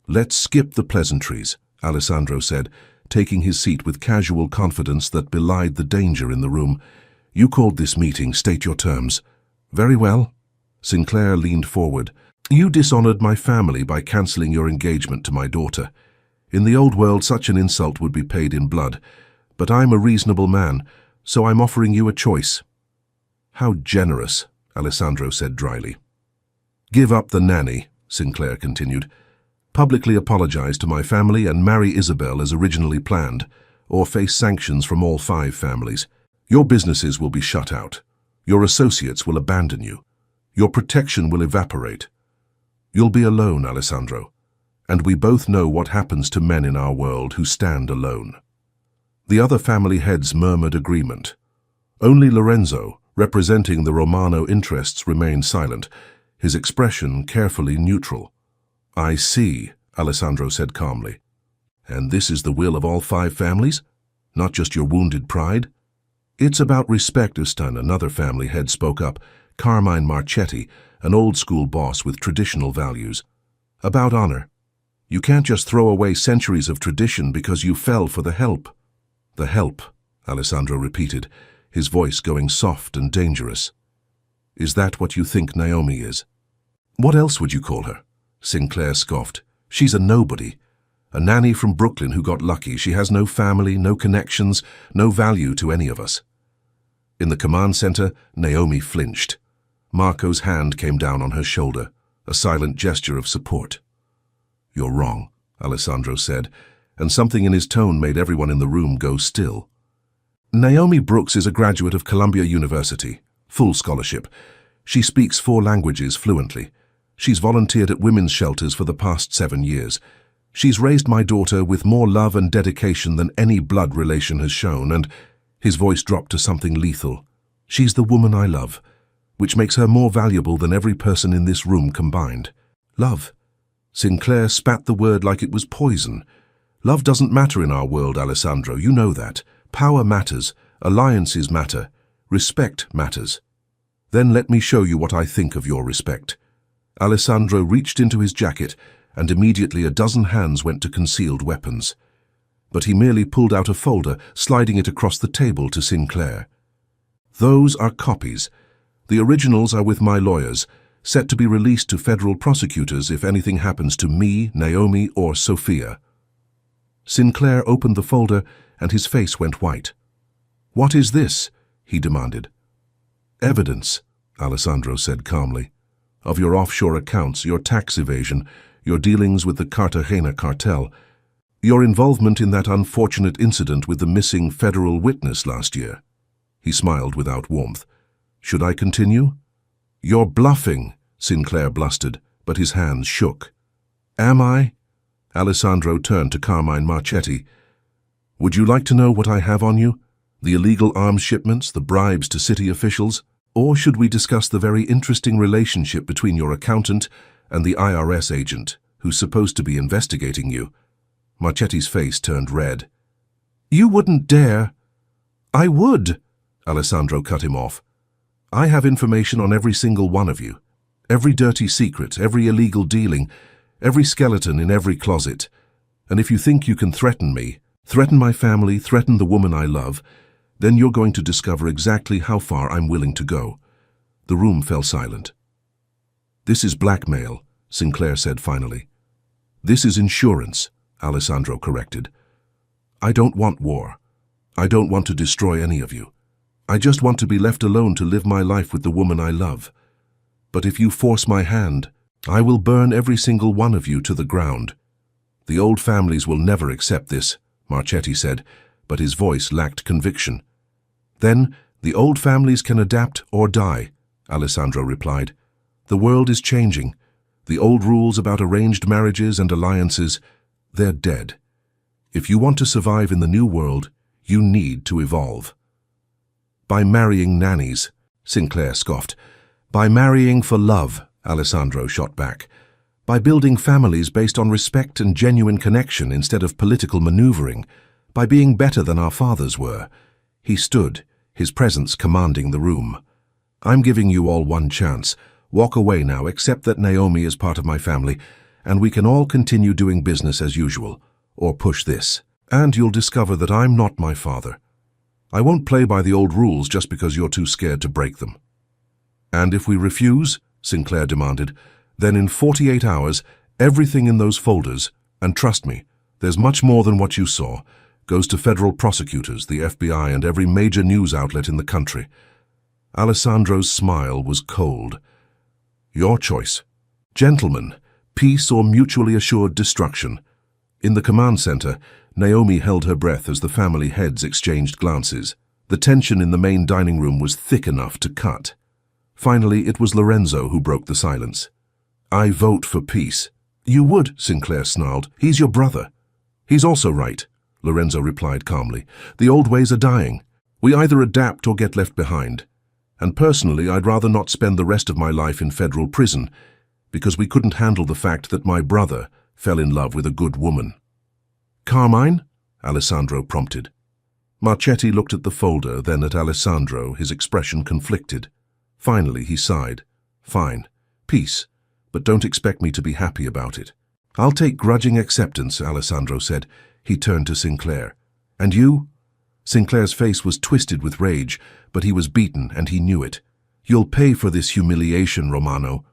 Let's skip the pleasantries, Alessandro said, taking his seat with casual confidence that belied the danger in the room. You called this meeting, state your terms. Very well. Sinclair leaned forward. You dishonored my family by cancelling your engagement to my daughter. In the old world, such an insult would be paid in blood. But I'm a reasonable man, so I'm offering you a choice. How generous, Alessandro said dryly. Give up the nanny, Sinclair continued. Publicly apologize to my family and marry Isabel as originally planned, or face sanctions from all 5 families. Your businesses will be shut out. Your associates will abandon you. Your protection will evaporate. You'll be alone, Alessandro. And we both know what happens to men in our world who stand alone. The other family heads murmured agreement. Only Lorenzo, representing the Romano interests, remained silent, his expression carefully neutral. I see, Alessandro said calmly. And this is the will of all 5 families? Not just your wounded pride? It's about respect, Ustan, another family head spoke up, Carmine Marchetti, an old-school boss with traditional values. About honor. You can't just throw away centuries of tradition because you fell for the help. The help, Alessandro repeated, his voice going soft and dangerous. Is that what you think Naomi is? What else would you call her? Sinclair scoffed. She's a nobody. A nanny from Brooklyn who got lucky. She has no family, no connections, no value to any of us. In the command center, Naomi flinched. Marco's hand came down on her shoulder, a silent gesture of support. You're wrong, Alessandro said, and something in his tone made everyone in the room go still. Naomi Brooks is a graduate of Columbia University, full scholarship. She speaks 4 languages fluently. She's volunteered at women's shelters for the past 7 years. She's raised my daughter with more love and dedication than any blood relation has shown, and his voice dropped to something lethal. She's the woman I love, which makes her more valuable than every person in this room combined. Love. Sinclair spat the word like it was poison. Love doesn't matter in our world, Alessandro, you know that. Power matters, alliances matter, respect matters. Then let me show you what I think of your respect. Alessandro reached into his jacket, and immediately a dozen hands went to concealed weapons. But he merely pulled out a folder, sliding it across the table to Sinclair. Those are copies. The originals are with my lawyers, set to be released to federal prosecutors if anything happens to me, Naomi, or Sophia. Sinclair opened the folder, and his face went white. What is this? He demanded. Evidence, Alessandro said calmly, of your offshore accounts, your tax evasion, your dealings with the Cartagena cartel, your involvement in that unfortunate incident with the missing federal witness last year. He smiled without warmth. Should I continue? You're bluffing, Sinclair blustered, but his hands shook. Am I? Alessandro turned to Carmine Marchetti. Would you like to know what I have on you? The illegal arms shipments, the bribes to city officials? Or should we discuss the very interesting relationship between your accountant and the IRS agent who's supposed to be investigating you? Marchetti's face turned red. You wouldn't dare. I would, Alessandro cut him off. I have information on every single one of you. Every dirty secret, every illegal dealing, every skeleton in every closet. And if you think you can threaten me, threaten my family, threaten the woman I love, then you're going to discover exactly how far I'm willing to go. The room fell silent. This is blackmail, Sinclair said finally. This is insurance, Alessandro corrected. I don't want war. I don't want to destroy any of you. I just want to be left alone to live my life with the woman I love. But if you force my hand, I will burn every single one of you to the ground. The old families will never accept this, Marchetti said, but his voice lacked conviction. Then, the old families can adapt or die, Alessandro replied. The world is changing. The old rules about arranged marriages and alliances, they're dead. If you want to survive in the new world, you need to evolve. By marrying nannies, Sinclair scoffed. By marrying for love, Alessandro shot back. By building families based on respect and genuine connection instead of political maneuvering. By being better than our fathers were. He stood, his presence commanding the room. I'm giving you all one chance. Walk away now, accept that Naomi is part of my family, and we can all continue doing business as usual. Or push this, and you'll discover that I'm not my father. I won't play by the old rules just because you're too scared to break them. And if we refuse, Sinclair demanded, then in 48 hours, everything in those folders, and trust me, there's much more than what you saw, goes to federal prosecutors, the FBI, and every major news outlet in the country. Alessandro's smile was cold. Your choice. Gentlemen, peace or mutually assured destruction. In the command center, Naomi held her breath as the family heads exchanged glances. The tension in the main dining room was thick enough to cut. Finally, it was Lorenzo who broke the silence. I vote for peace. You would, Sinclair snarled. He's your brother. He's also right, Lorenzo replied calmly. The old ways are dying. We either adapt or get left behind. And personally, I'd rather not spend the rest of my life in federal prison, because we couldn't handle the fact that my brother fell in love with a good woman. Carmine? Alessandro prompted. Marchetti looked at the folder, then at Alessandro, his expression conflicted. Finally, he sighed. Fine. Peace. But don't expect me to be happy about it. I'll take grudging acceptance, Alessandro said. He turned to Sinclair. And you? Sinclair's face was twisted with rage, but he was beaten and he knew it. You'll pay for this humiliation, Romano.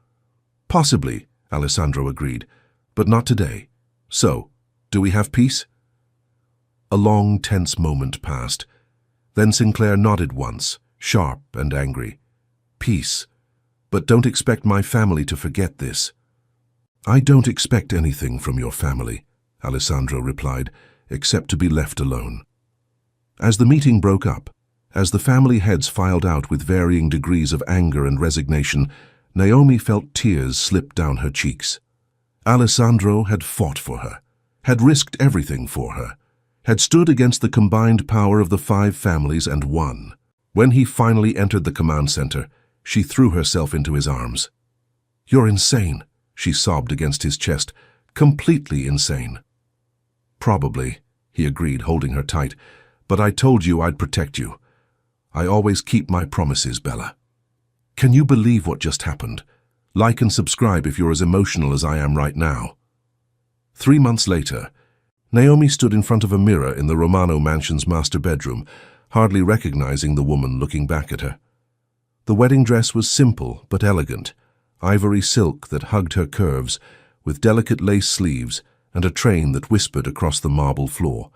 Possibly, Alessandro agreed, but not today. So, do we have peace? A long, tense moment passed. Then Sinclair nodded once, sharp and angry. Peace. But don't expect my family to forget this. I don't expect anything from your family, Alessandro replied, except to be left alone. As the meeting broke up, as the family heads filed out with varying degrees of anger and resignation, Naomi felt tears slip down her cheeks. Alessandro had fought for her, had risked everything for her, had stood against the combined power of the 5 families and won. When he finally entered the command center, she threw herself into his arms. You're insane, she sobbed against his chest, completely insane. Probably, he agreed, holding her tight, but I told you I'd protect you. I always keep my promises, Bella. Can you believe what just happened? Like and subscribe if you're as emotional as I am right now. 3 months later, Naomi stood in front of a mirror in the Romano mansion's master bedroom, hardly recognizing the woman looking back at her. The wedding dress was simple but elegant, ivory silk that hugged her curves, with delicate lace sleeves and a train that whispered across the marble floor.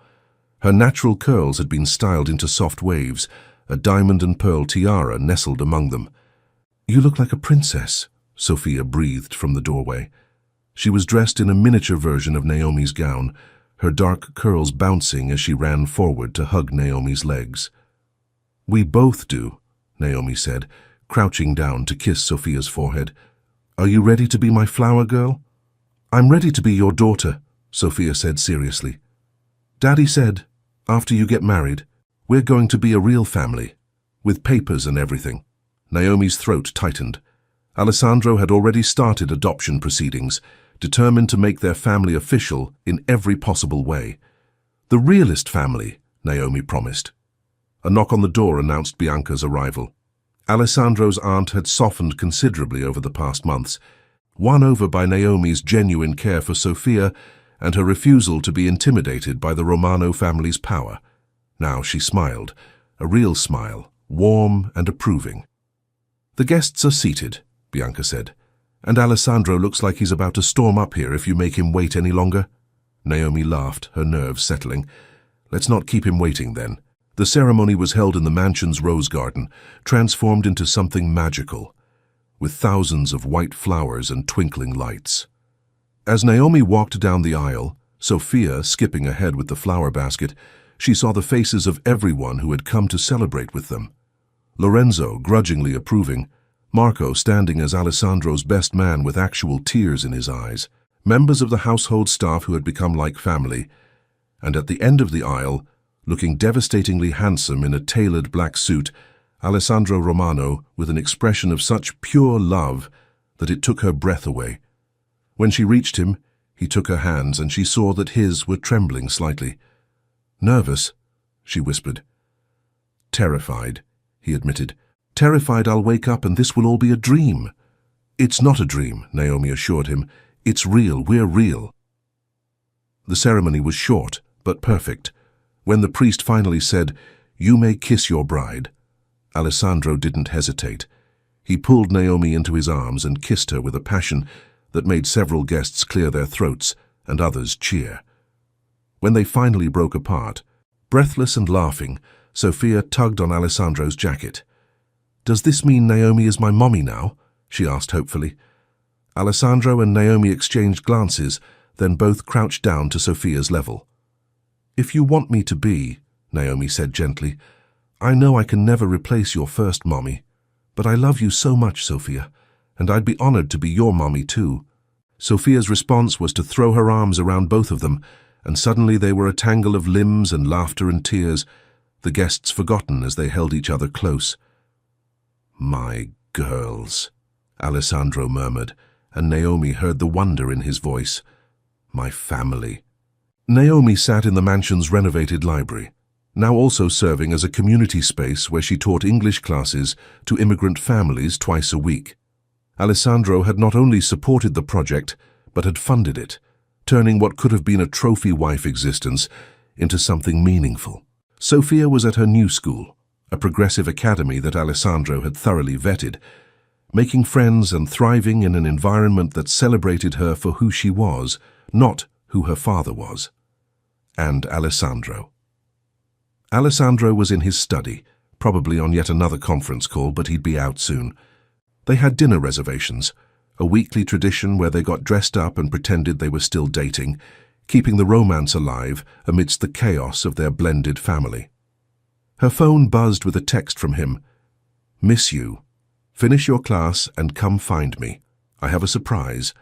Her natural curls had been styled into soft waves, a diamond and pearl tiara nestled among them. You look like a princess, Sophia breathed from the doorway. She was dressed in a miniature version of Naomi's gown, her dark curls bouncing as she ran forward to hug Naomi's legs. We both do, Naomi said, crouching down to kiss Sophia's forehead. Are you ready to be my flower girl? I'm ready to be your daughter, Sophia said seriously. Daddy said, after you get married, we're going to be a real family, with papers and everything. Naomi's throat tightened. Alessandro had already started adoption proceedings, determined to make their family official in every possible way. The realist family, Naomi promised. A knock on the door announced Bianca's arrival. Alessandro's aunt had softened considerably over the past months, won over by Naomi's genuine care for Sofia and her refusal to be intimidated by the Romano family's power. Now she smiled, a real smile, warm and approving. "The guests are seated," Bianca said, "and Alessandro looks like he's about to storm up here if you make him wait any longer." Naomi laughed, her nerves settling. "Let's not keep him waiting, then." The ceremony was held in the mansion's rose garden, transformed into something magical, with thousands of white flowers and twinkling lights. As Naomi walked down the aisle, Sofia skipping ahead with the flower basket, she saw the faces of everyone who had come to celebrate with them. Lorenzo grudgingly approving, Marco standing as Alessandro's best man with actual tears in his eyes, members of the household staff who had become like family, and at the end of the aisle, looking devastatingly handsome in a tailored black suit, Alessandro Romano with an expression of such pure love that it took her breath away. When she reached him, he took her hands and she saw that his were trembling slightly. "Nervous?" she whispered. "Terrified," he admitted. "Terrified I'll wake up and this will all be a dream." "It's not a dream," Naomi assured him. "It's real, we're real." The ceremony was short, but perfect. When the priest finally said, "You may kiss your bride," Alessandro didn't hesitate. He pulled Naomi into his arms and kissed her with a passion that made several guests clear their throats and others cheer. When they finally broke apart, breathless and laughing, Sofia tugged on Alessandro's jacket. "Does this mean Naomi is my mommy now?" she asked hopefully. Alessandro and Naomi exchanged glances, then both crouched down to Sofia's level. "If you want me to be," Naomi said gently, "I know I can never replace your first mommy, but I love you so much, Sofia, and I'd be honored to be your mommy too." Sofia's response was to throw her arms around both of them, and suddenly they were a tangle of limbs and laughter and tears, the guests forgotten as they held each other close. "My girls," Alessandro murmured, and Naomi heard the wonder in his voice. "My family." Naomi sat in the mansion's renovated library, now also serving as a community space where she taught English classes to immigrant families twice a week. Alessandro had not only supported the project, but had funded it, turning what could have been a trophy wife existence into something meaningful. Sofia was at her new school, a progressive academy that Alessandro had thoroughly vetted, making friends and thriving in an environment that celebrated her for who she was, not who her father was. And Alessandro. Alessandro was in his study, probably on yet another conference call, but he'd be out soon. They had dinner reservations, a weekly tradition where they got dressed up and pretended they were still dating, keeping the romance alive amidst the chaos of their blended family. Her phone buzzed with a text from him. "Miss you. Finish your class and come find me. I have a surprise."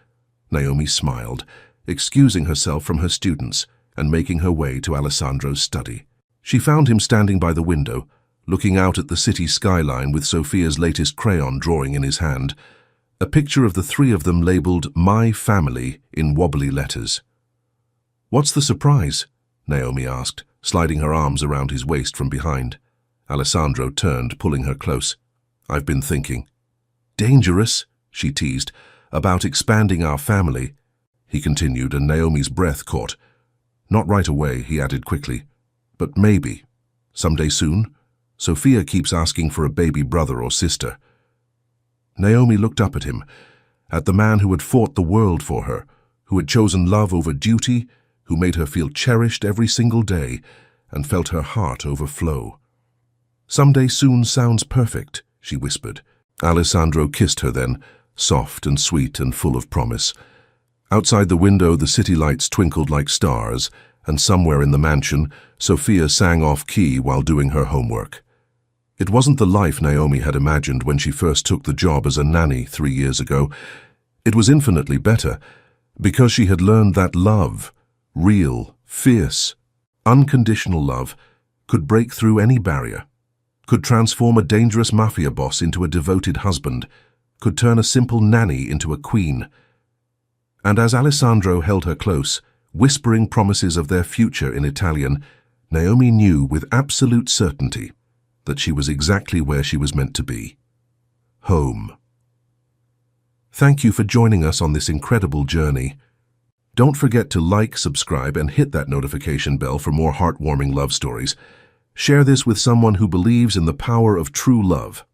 Naomi smiled, excusing herself from her students and making her way to Alessandro's study. She found him standing by the window, looking out at the city skyline with Sofia's latest crayon drawing in his hand, a picture of the three of them labeled "My Family" in wobbly letters. "What's the surprise?" Naomi asked, sliding her arms around his waist from behind. Alessandro turned, pulling her close. "I've been thinking." "Dangerous?" she teased. "About expanding our family." He continued, and Naomi's breath caught. "Not right away," he added quickly. "But maybe. Someday soon. Sofia keeps asking for a baby brother or sister." Naomi looked up at him, at the man who had fought the world for her, who had chosen love over duty, who made her feel cherished every single day, and felt her heart overflow. "Someday soon sounds perfect," she whispered. Alessandro kissed her then, soft and sweet and full of promise. Outside the window, the city lights twinkled like stars, and somewhere in the mansion, Sofia sang off-key while doing her homework. It wasn't the life Naomi had imagined when she first took the job as a nanny 3 years ago. It was infinitely better, because she had learned that love, real, fierce, unconditional love, could break through any barrier, could transform a dangerous mafia boss into a devoted husband, could turn a simple nanny into a queen. And as Alessandro held her close, whispering promises of their future in Italian, Naomi knew with absolute certainty that she was exactly where she was meant to be. Home. Thank you for joining us on this incredible journey. Don't forget to like, subscribe, and hit that notification bell for more heartwarming love stories. Share this with someone who believes in the power of true love.